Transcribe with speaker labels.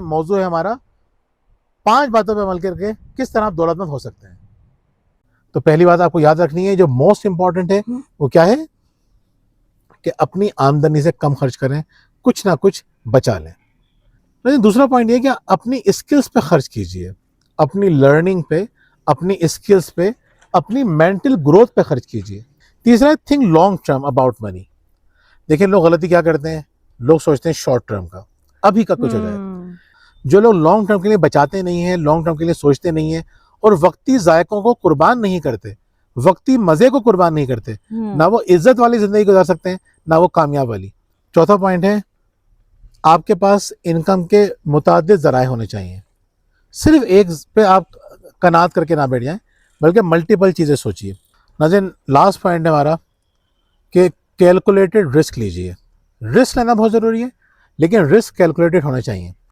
Speaker 1: मौजू है हमारा 5 बातों पर अमल करके किस तरह आप दौलतमंद हो सकते हैं। तो पहली बात आपको याद रखनी है, जो मोस्ट इंपॉर्टेंट है वो क्या है कि अपनी आमदनी से कम खर्च करें, कुछ ना कुछ बचा लें। लेकिन दूसरा पॉइंट ये कि अपनी स्किल्स पे खर्च कीजिए, अपनी लर्निंग पे, अपनी स्किल्स पे, अपनी मेंटल ग्रोथ पे खर्च कीजिए। तीसरा है think long term about money. देखिए लोग गलती क्या करते हैं, लोग सोचते हैं शॉर्ट टर्म का, अभी का कुछ हो जाए। जो लोग लॉन्ग टर्म के लिए बचाते नहीं हैं, लॉन्ग टर्म के लिए सोचते नहीं हैं और वक्ती जायकों को कुर्बान नहीं करते, वक्ती मजे को कुर्बान नहीं करते, ना वो इज्जत वाली जिंदगी गुजार सकते हैं, ना वो कामयाब वाली। चौथा पॉइंट है, आपके पास इनकम के मुतादिद जराए होने चाहिए। सिर्फ एक पे आप कनात करके ना बैठ जाएं, बल्कि मल्टीपल चीज़ें सोचिए। नाज़रीन, लास्ट पॉइंट है हमारा कि कैलकुलेटेड रिस्क लीजिए। रिस्क लेना बहुत ज़रूरी है, लेकिन रिस्क कैलकुलेटेड होना चाहिए।